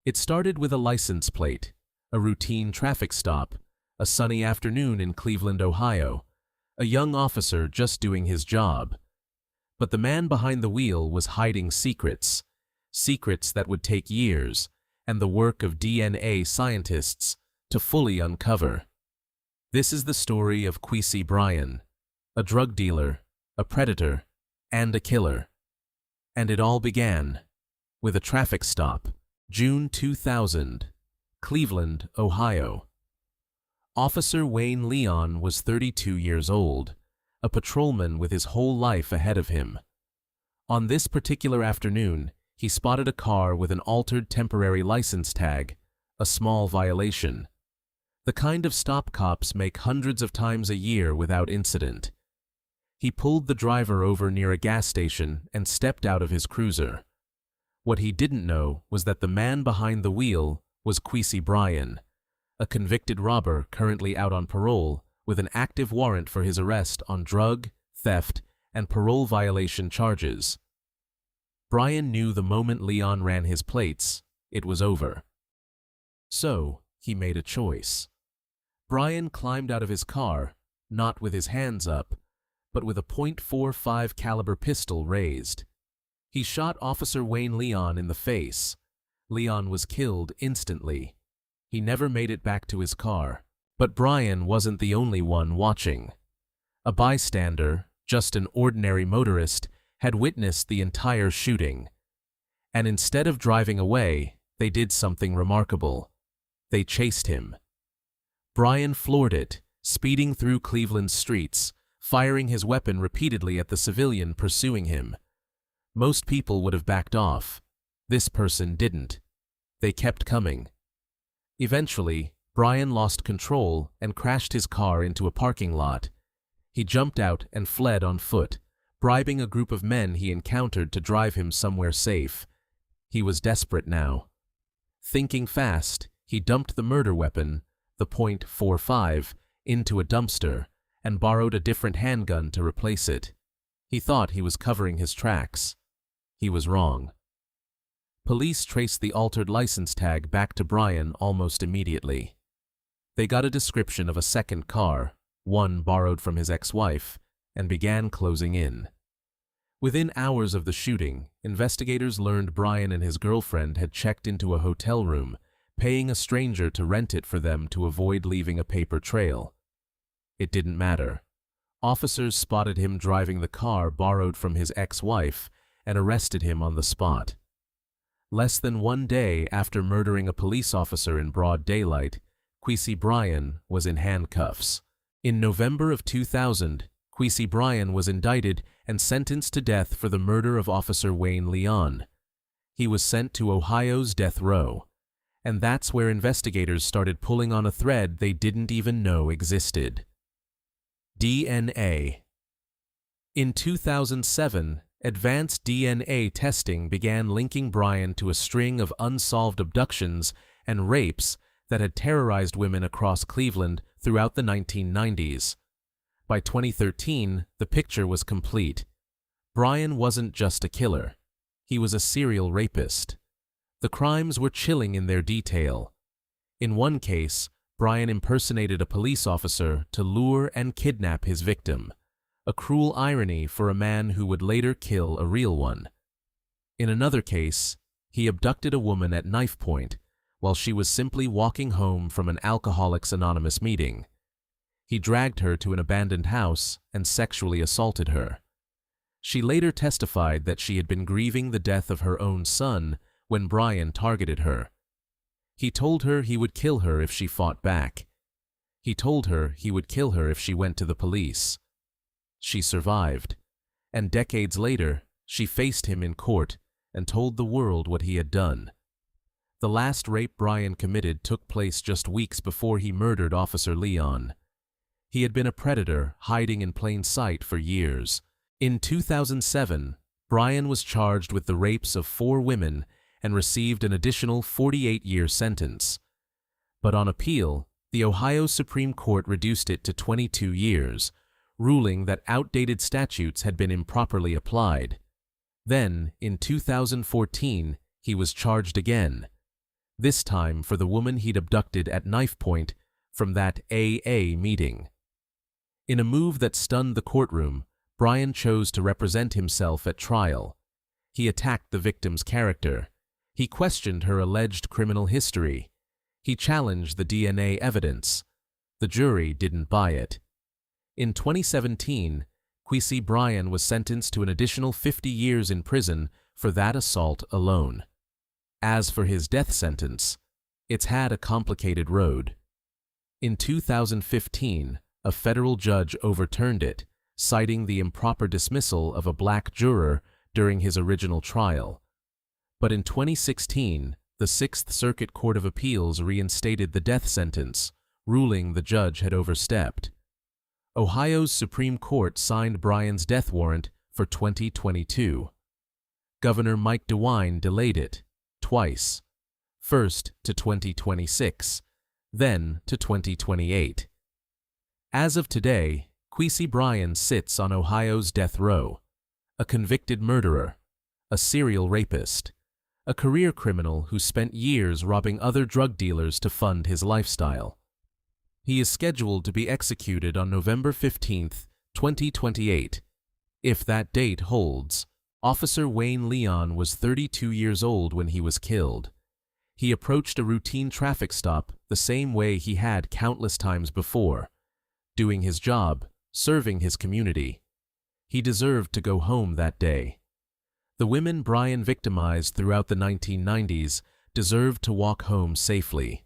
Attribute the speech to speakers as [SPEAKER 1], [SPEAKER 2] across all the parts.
[SPEAKER 1] It started with a license plate, a routine traffic stop, a sunny afternoon in Cleveland, Ohio, a young officer just doing his job. But the man behind the wheel was hiding secrets, secrets that would take years and the work of DNA scientists to fully uncover. This is the story of Quisi Bryan, a drug dealer, a predator, and a killer. And it all began with a traffic stop, June 2000, Cleveland, Ohio. Officer Wayne Leon was 32 years old, a patrolman with his whole life ahead of him. On this particular afternoon, he spotted a car with an altered temporary license tag, a small violation. The kind of stop cops make hundreds of times a year without incident. He pulled the driver over near a gas station and stepped out of his cruiser. What he didn't know was that the man behind the wheel was Quisi Bryan, a convicted robber currently out on parole with an active warrant for his arrest on drug, theft, and parole violation charges. Bryan knew the moment Leon ran his plates, it was over. So, he made a choice. Bryan climbed out of his car, not with his hands up, but with a .45 caliber pistol raised. He shot Officer Wayne Leon in the face. Leon was killed instantly. He never made it back to his car. But Bryan wasn't the only one watching. A bystander, just an ordinary motorist, had witnessed the entire shooting. And instead of driving away, they did something remarkable. They chased him. Bryan floored it, speeding through Cleveland's streets, firing his weapon repeatedly at the civilian pursuing him. Most people would have backed off. This person didn't. They kept coming. Eventually, Bryan lost control and crashed his car into a parking lot. He jumped out and fled on foot, bribing a group of men he encountered to drive him somewhere safe. He was desperate now. Thinking fast, he dumped the murder weapon, the .45, into a dumpster and borrowed a different handgun to replace it. He thought he was covering his tracks. He was wrong. Police traced the altered license tag back to Bryan almost immediately. They got a description of a second car, one borrowed from his ex-wife, and began closing in. Within hours of the shooting, investigators learned Bryan and his girlfriend had checked into a hotel room, paying a stranger to rent it for them to avoid leaving a paper trail. It didn't matter. Officers spotted him driving the car borrowed from his ex-wife and arrested him on the spot. Less than 1 day after murdering a police officer in broad daylight, Quisi Bryan was in handcuffs. In November of 2000, Quisi Bryan was indicted and sentenced to death for the murder of Officer Wayne Leon. He was sent to Ohio's death row. And that's where investigators started pulling on a thread they didn't even know existed. DNA. In 2007, advanced DNA testing began linking Bryan to a string of unsolved abductions and rapes that had terrorized women across Cleveland throughout the 1990s. By 2013, the picture was complete. Bryan wasn't just a killer. He was a serial rapist. The crimes were chilling in their detail. In one case, Bryan impersonated a police officer to lure and kidnap his victim, a cruel irony for a man who would later kill a real one. In another case, he abducted a woman at knife point while she was simply walking home from an Alcoholics Anonymous meeting. He dragged her to an abandoned house and sexually assaulted her. She later testified that she had been grieving the death of her own son when Bryan targeted her. He told her he would kill her if she fought back. He told her he would kill her if she went to the police. She survived, and decades later, she faced him in court and told the world what he had done. The last rape Bryan committed took place just weeks before he murdered Officer Leon. He had been a predator hiding in plain sight for years. In 2007, Bryan was charged with the rapes of 4 women and received an additional 48-year sentence. But on appeal, the Ohio Supreme Court reduced it to 22 years, ruling that outdated statutes had been improperly applied. Then, in 2014, he was charged again. this time for the woman he'd abducted at knife point from that AA meeting. In a move that stunned the courtroom, Bryan chose to represent himself at trial. He attacked the victim's character. He questioned her alleged criminal history. He challenged the DNA evidence. The jury didn't buy it. In 2017, Quisi Bryan was sentenced to an additional 50 years in prison for that assault alone. As for his death sentence, it's had a complicated road. In 2015, a federal judge overturned it, citing the improper dismissal of a black juror during his original trial. But in 2016, the Sixth Circuit Court of Appeals reinstated the death sentence, ruling the judge had overstepped. Ohio's Supreme Court signed Bryan's death warrant for 2022. Governor Mike DeWine delayed it, twice, first to 2026, then to 2028. As of today, Quisi Bryan sits on Ohio's death row, a convicted murderer, a serial rapist, a career criminal who spent years robbing other drug dealers to fund his lifestyle. He is scheduled to be executed on November 15, 2028. If that date holds, Officer Wayne Leon was 32 years old when he was killed. He approached a routine traffic stop the same way he had countless times before, doing his job, serving his community. He deserved to go home that day. The women Bryan victimized throughout the 1990s deserved to walk home safely.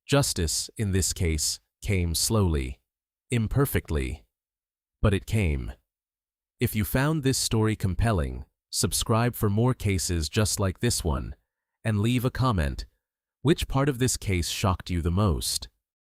[SPEAKER 1] Justice, in this case, came slowly, imperfectly, but it came. If you found this story compelling, subscribe for more cases just like this one, and leave a comment. Which part of this case shocked you the most?